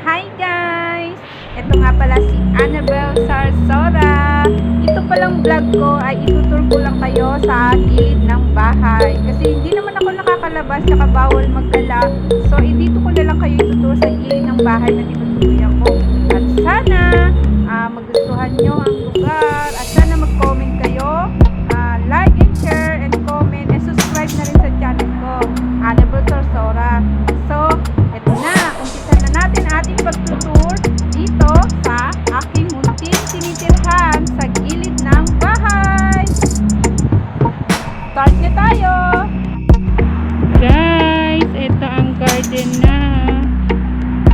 Hi guys! Ito nga pala si Annabelle Sarsora. Ito palang vlog ko ay itutur ko lang kayo sa gilid ng bahay. Kasi hindi naman ako nakakalabas saka bawal magdala. So, dito ko na lang kayo itutur sa gilid ng bahay na tinutuluyan ko. At sana magustuhan nyo ang lugar. At sana mag-comment kayo. Like and share and comment and subscribe na rin sa channel ko, Annabelle Sarsora. So, ito na. Umpisa na natin ating pagtutur dito sa aking munting tinitirhan sa gilid ng bahay. Start na tayo! Guys, ito ang garden na.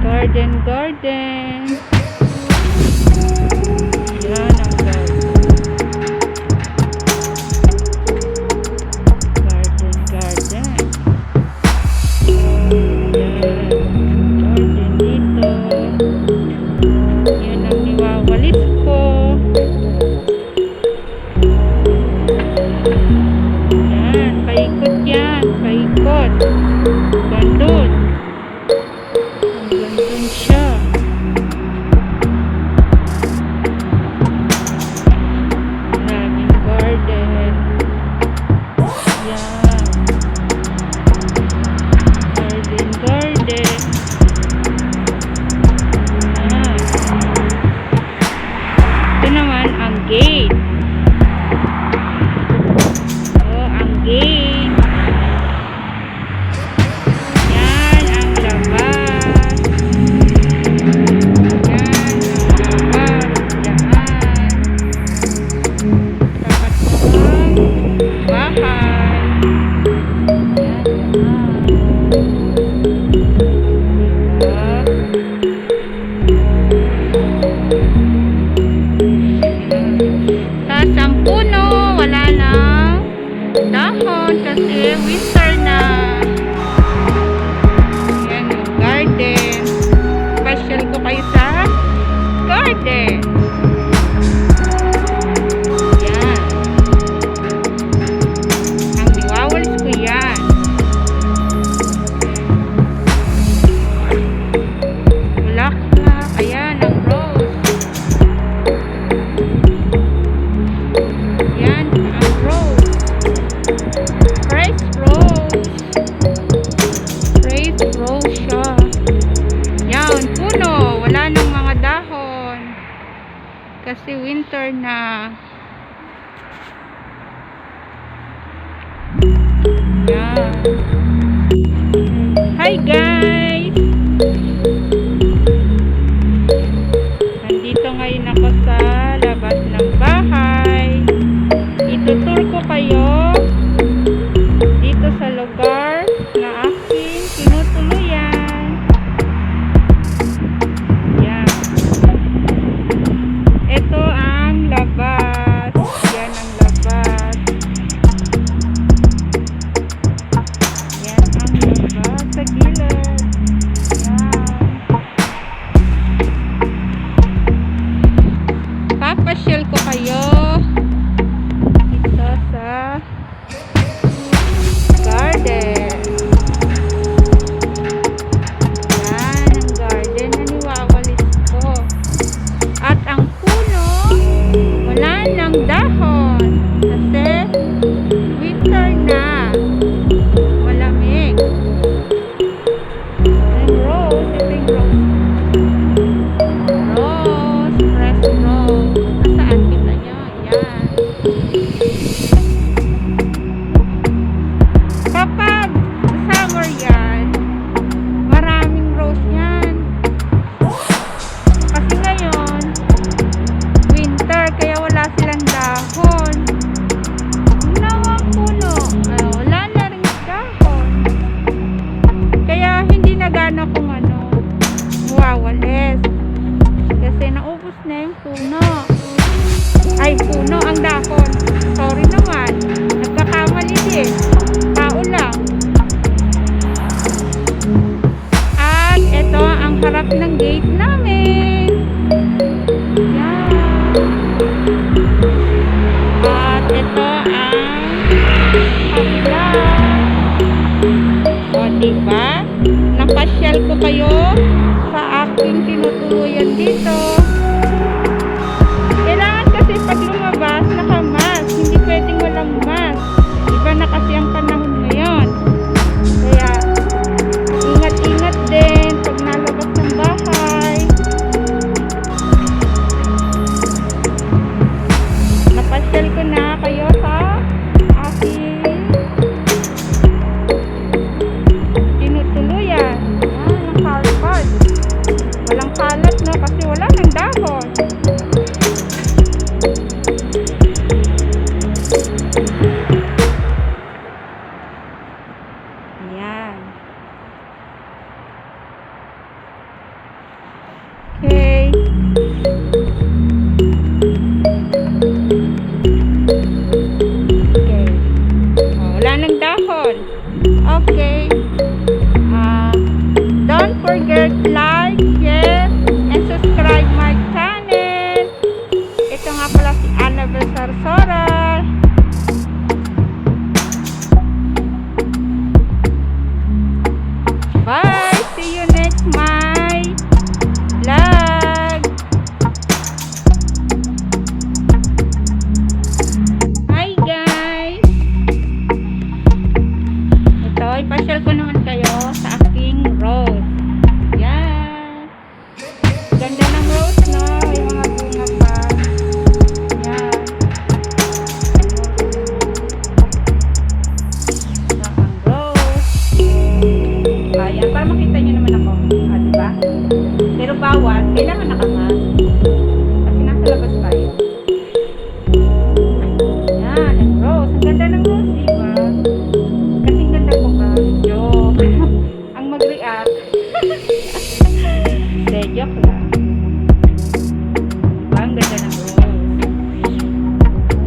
Garden. Yan ang garden. Garden. Yan ang niwawalis ko. Yan, paikot yan. Paikot. Gandun. Gandun siya. Maraming garden. Yan. Garden. Ito naman ang gate. Ang gate. Yan ang labas. Yan ang labas. Tapat ng bahay. Tapos ang puno, wala nang dahon kasi winter na. Yan yung garden. Special ko kayo sa garden. Yan. Ang niwawalis ko yan. Bulaklak. Ayan ang rose. Yan ang rose. Fresh rose siya. Yan, puno. Wala nang mga dahon. Kasi winter na. Yan. Hi guys! Nandito ngayon ako sa labas ng bahay. Itutur ko kayo dito sa lugar na aking tinutuluyan. Yan. Ito ang labas. Yan ang labas. Yan ang labas sa gilid. kayo sa aking tinutuluyan dito. Kailangan kasi pag lumabas, naka-mask. Hindi pwedeng walang mask. Iba na kasi ang panahon ngayon. Kaya, ingat-ingat din pag nalabas ng bahay. Napasyal ko na kayo sa aking tinutuluyan. Ang carpet. Walang kalat, no? Kasi wala ng dahon. Ayan. Okay. Okay. Oh, wala ng dahon. Okay. Don't forget like, share, and subscribe my channel. Ito nga pala si Annabel Sarsora. Bye! See you next my vlog. Hi guys! Ito, ipasyal ko naman kayo sa aking rose. Yan! Ganda ng rose, no? Yung mga bunga pa. Yan. Ang rose. Ayan, para makita nyo naman ako. Diba? Pero bawat, kailangan nakamas. Kasi nasa labas tayo. Yan, ang rose. Ang ganda ng rose, diba? Kasi ganda ko ka. Joke. Ang mag-react. Hindi, joke lang. Diba? Ang ganda ng rose.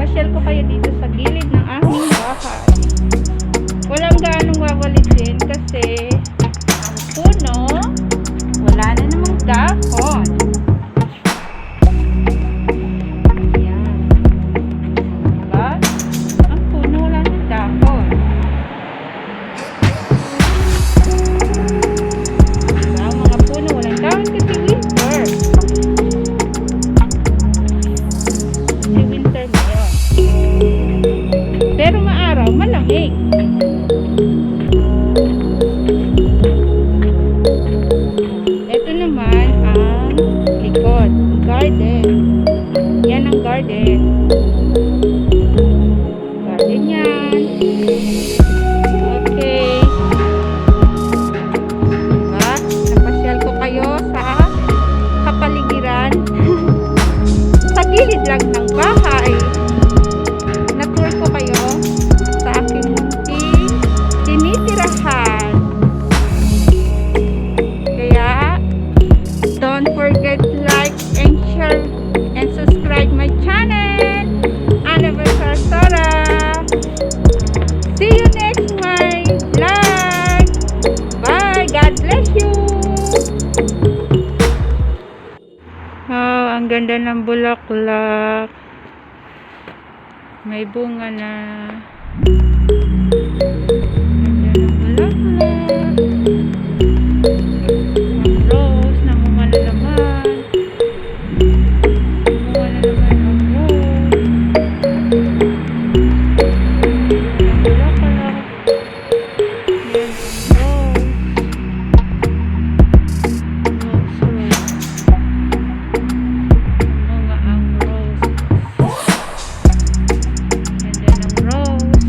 Pasyal ko kayo dito sa gilid ng aking bahay. Walang gaanong wawalisin kasi ang puno wala na namang dahon. Ayan. Diba? Ang puno wala ng dahon. Diba? Ang mga puno walang dahon kasi winter. Kasi winter ngayon. Pero maaraw, malamig. Ito naman ang likod, garden. Yan ang garden. Garden yan. Okay. Diba? Napasyal ko kayo sa kapaligiran. Sa gilid lang ng bahay. Na-tour ko kayo sa aking munting tinitirahan. Kaya, don't forget to like and share and subscribe my channel, Annabel Sarsora. See you next my vlog. Bye. God bless you. Oh, ang ganda ng bulaklak. May bunga na. Ganda ng bulaklak. Ang rose, namunga na naman. Namunga na naman ang rose. Ang bulaklak. Yan ang rose. Rose. Namunga ang rose. Ganda ng rose.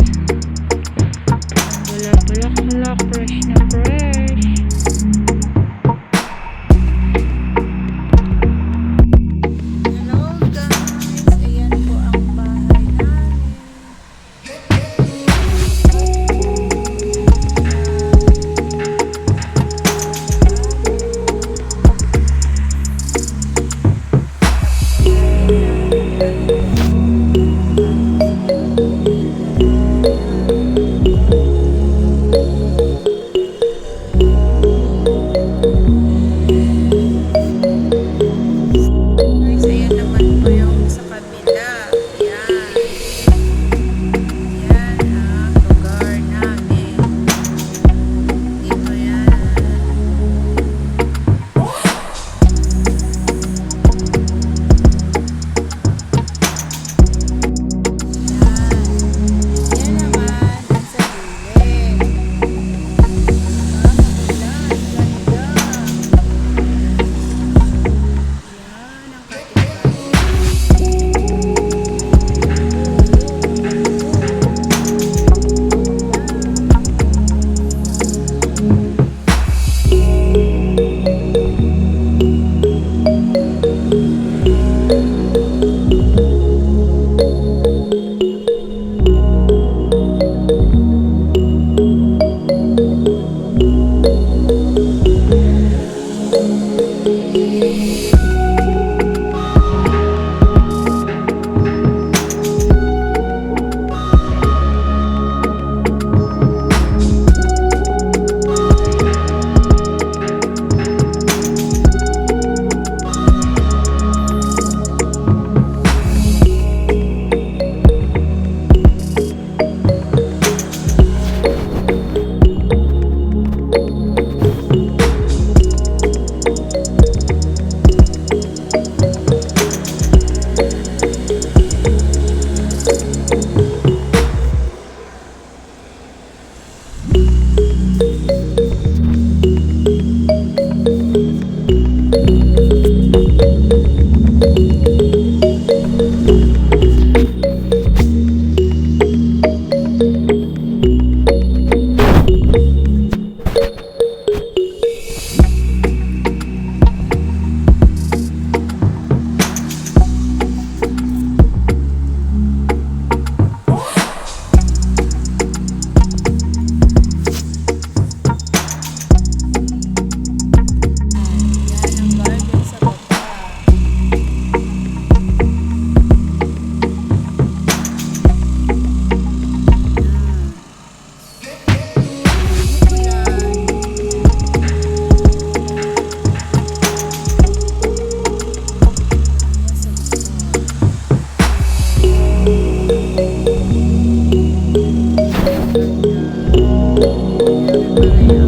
ngayon.